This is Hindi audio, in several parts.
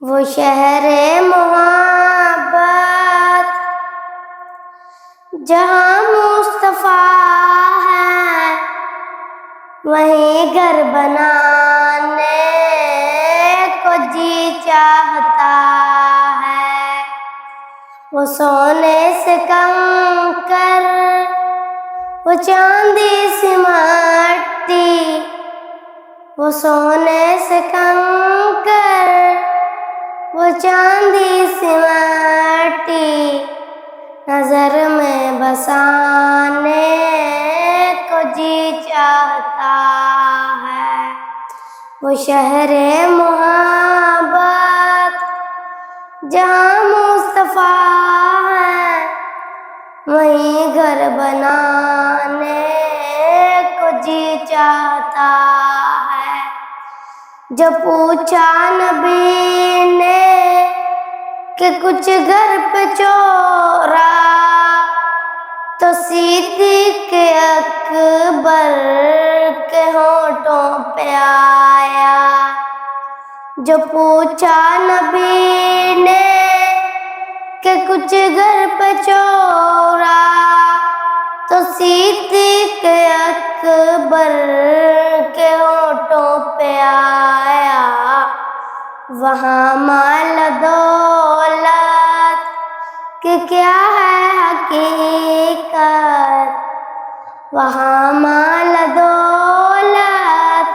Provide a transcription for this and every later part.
वो शहरे मोहब्बत जहाँ मुस्तफा है, वहीं घर बनाने को जी चाहता है। वो सोने से कंकर, वो चांदी सी मट्टी, वो सोने से कंकर, वो चांदी सी मट्टी, नजर में बसाने को जी चाहता है। वो शहरे मोहब्बत जहाँ मुस्तफा है, वहीं घर बनाने को जी चाहता है। जब पूछा नबी ने कि कुछ घर पे चोरा, तो सिद्दीक़ अकबर के होठों पे आया। जो पूछा नबी ने कि कुछ घर पे चोरा, तो सिद्दीक़ अकबर के होठों पे आया। वहाँ माल दौलत कि क्या है हकीकत, वहाँ माल दौलत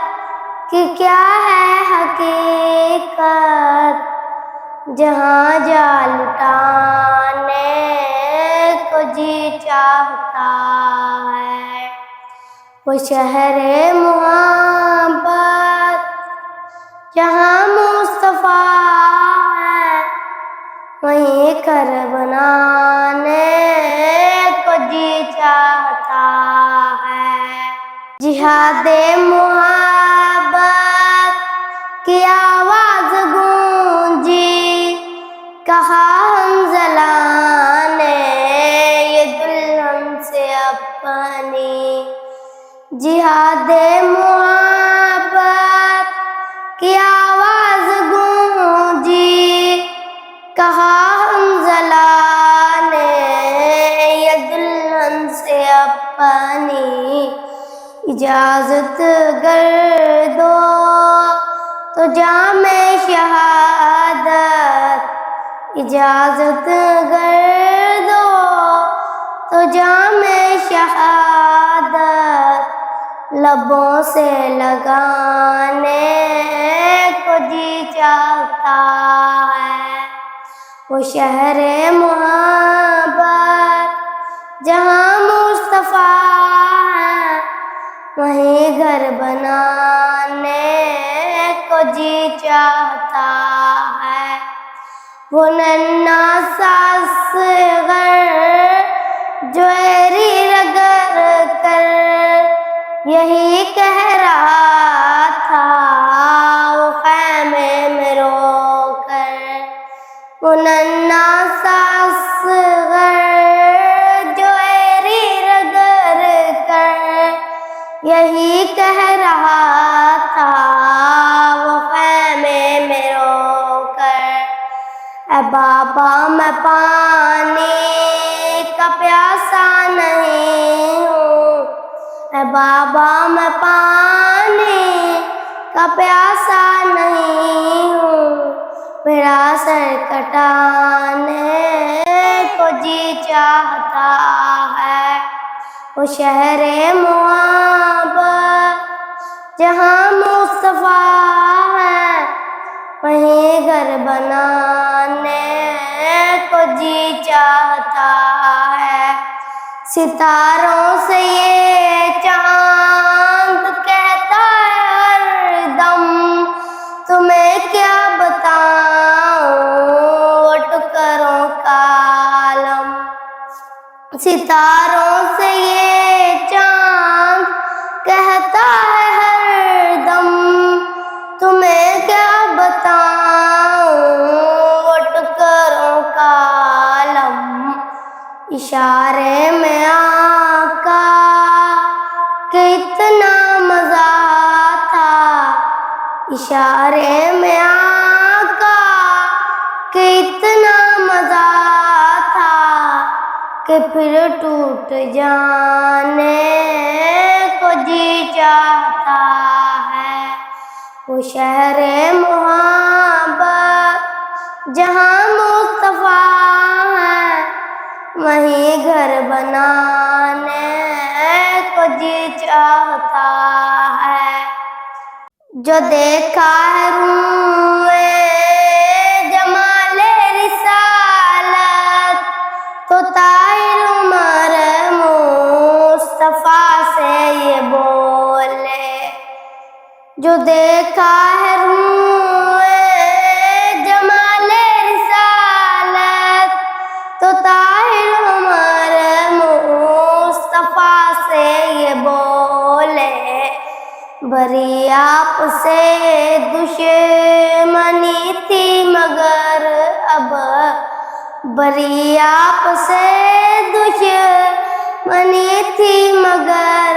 कि क्या है हकीकत, जहाँ जा लुटाने को जी चाहता है। वो शहरे मोहब्बत जहाँ मुस्तफा है, वहीं घर बनाने को जी चाहता है। जिहादे मोहब्बत की आवाज गूंजी, कहा हंज़ला ने ये दुल्हन से अपनी। जिहादे मोहब्बत की आवाज गूंजी, कहा हंज़ला ने ये दुल्हन से अपनी। इजाजत कर दो तो जामे शहादत, इजाजत कर दो तो जामे शहादत, लबों से लगाने को जी चाहता है। वो शहरे मोहब्बत जहाँ मुस्तफा है, वहीं घर बनाने को जी चाहता है। वो नन्हा सा असग़र जो एरी रगड़ कर यही कह रहा था, वो ख़ैमे में रोकर। वो नन्हा सा असग़र जो एरी रगड़ कर यही कह रहा था, वो ख़ैमे में रोकर। ऐ बाबा मैं पानी का प्यासा नहीं हूँ, ऐ बाबा मैं पानी का प्यासा नहीं हूँ, मेरा सर कटाने को जी चाहता है। वो शहरे मोहब्बत जहाँ मुस्तफा है, वहीं घर बनाने को जी चाहता है। सितारों से ये चांद कहता है हरदम, तुम्हें क्या बताऊं वो टुकड़ों का आलम। सितारों से ये चांद कहता है हरदम, तुम्हें क्या बताऊं वो टुकड़ों का आलम। इशारे में आका कितना मजा था, इशारे में आका कि फिर टूट जाने को जी चाहता है। वो शहरे मोहब्बत जहाँ मुस्तफा है, वहीं घर बनाने को जी चाहता है। जो देखा है रूए जमाले रिसालत, तो ताहिर उमर मुस्तफा से ये बोले। जो देखा है रूए जमाले रिसालत, तो ताहिर उमर मुस्तफा से ये बोले। भरी आपसे दुश्मनी थी मगर अब, भरी आपसे दुश्मनी थी मगर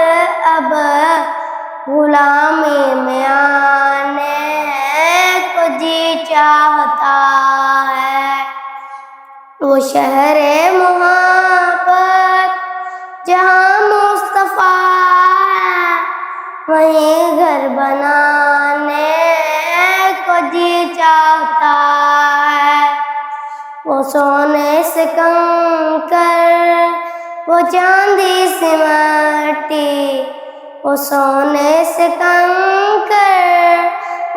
अब, गुलामी में आने को जी चाहता है। वो शहरे मोहब्बत जहाँ मुस्तफा है, वहीं घर बनाने को जी चाहता है। वो सोने से कंकर, वो चांदी से माटी, वो सोने से कंकर,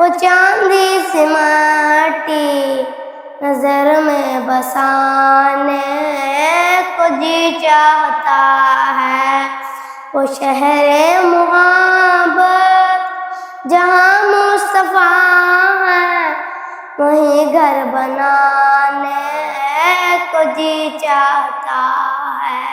वो चांदी से माटी, नजर में बसाने को जी चाहता है। वो शहरे मोहब्बत जहाँ मुस्तफा है, वहीं घर बनाने को जी चाहता है।